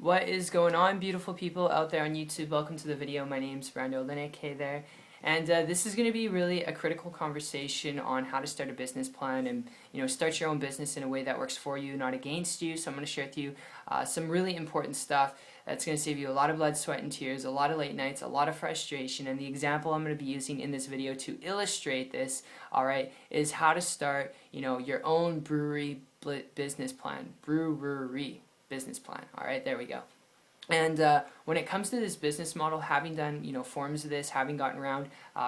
What is going on, beautiful people out there on YouTube? Welcome to the video. My name's Brando Linick. Hey there. And this is going to be really a critical conversation on how to start a business plan and start your own business in a way that works for you, not against you. So I'm going to share with you some really important stuff that's going to save you a lot of blood, sweat, and tears, a lot of late nights, a lot of frustration. And the example I'm going to be using in this video to illustrate this, all right, is how to start your own brewery business plan. Brewery business plan. All right, there we go. And when it comes to this business model, having done forms of this, having gotten around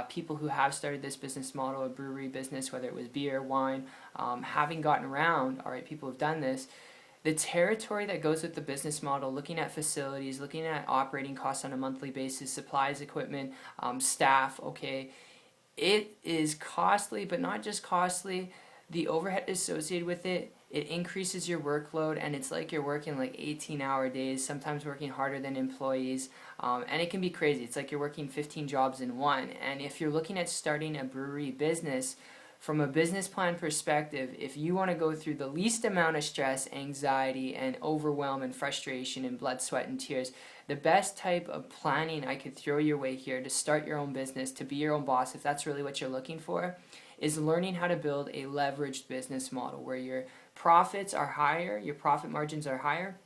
people who have started this business model, a brewery business, whether it was beer, wine, having gotten around, all right, people have done this. The territory that goes with the business model, looking at facilities, looking at operating costs on a monthly basis, supplies, equipment, staff, okay, it is costly, but not just costly. The overhead associated with it increases your workload, and it's like you're working like 18-hour days, sometimes working harder than employees, and it can be crazy. It's like you're working 15 jobs in one. And if you're looking at starting a brewery business, from a business plan perspective, if you want to go through the least amount of stress, anxiety, and overwhelm and frustration and blood, sweat, and tears, the best type of planning I could throw your way here to start your own business, to be your own boss, if that's really what you're looking for, is learning how to build a leveraged business model where your profits are higher, your profit margins are higher,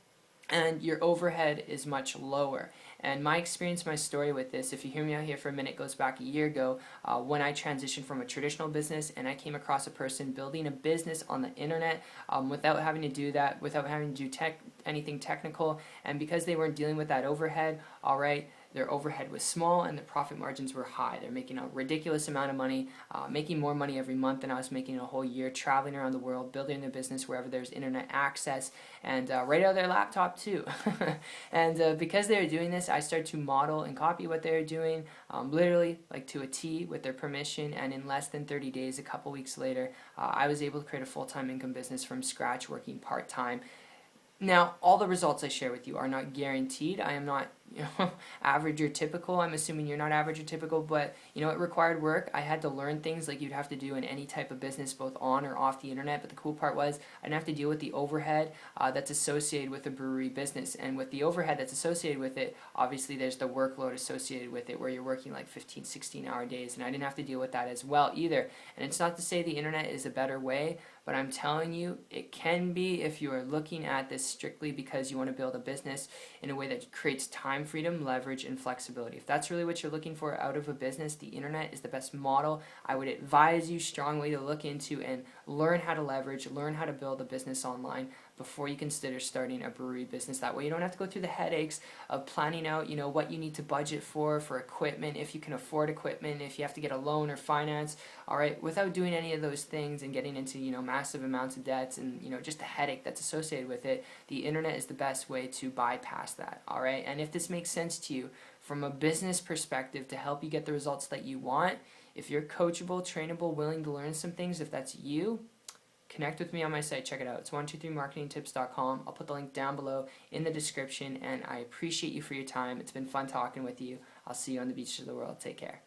and your overhead is much lower. And my experience, my story with this, if you hear me out here for a minute, goes back a year ago when I transitioned from a traditional business and I came across a person building a business on the internet without having to do that, without having to do anything technical. And because they weren't dealing with that overhead, all right, their overhead was small and the profit margins were high. They're making a ridiculous amount of money, making more money every month than I was making a whole year, traveling around the world, building their business wherever there's internet access, and right out of their laptop too. And because they were doing this, I started to model and copy what they were doing, literally like to a T with their permission, and in less than 30 days, a couple weeks later, I was able to create a full-time income business from scratch, working part-time. Now, all the results I share with you are not guaranteed. I am not average or typical. I'm assuming you're not average or typical, but it required work. I had to learn things like you'd have to do in any type of business, both on or off the internet. But the cool part was I didn't have to deal with the overhead that's associated with a brewery business. And with the overhead that's associated with it, obviously there's the workload associated with it where you're working like 15, 16-hour days. And I didn't have to deal with that as well either. And it's not to say the internet is a better way, but I'm telling you, it can be if you are looking at this strictly because you want to build a business in a way that creates time freedom, leverage, and flexibility. If that's really what you're looking for out of a business, the internet is the best model. I would advise you strongly to look into and learn how to leverage, learn how to build a business online before you consider starting a brewery business. That way you don't have to go through the headaches of planning out, what you need to budget for equipment, if you can afford equipment, if you have to get a loan or finance, all right, without doing any of those things and getting into, massive amounts of debts and, just the headache that's associated with it. The internet is the best way to bypass that, all right? And if this makes sense to you from a business perspective to help you get the results that you want, if you're coachable, trainable, willing to learn some things, if that's you, connect with me on my site. Check it out. It's 123marketingtips.com. I'll put the link down below in the description, and I appreciate you for your time. It's been fun talking with you. I'll see you on the beach of the world. Take care.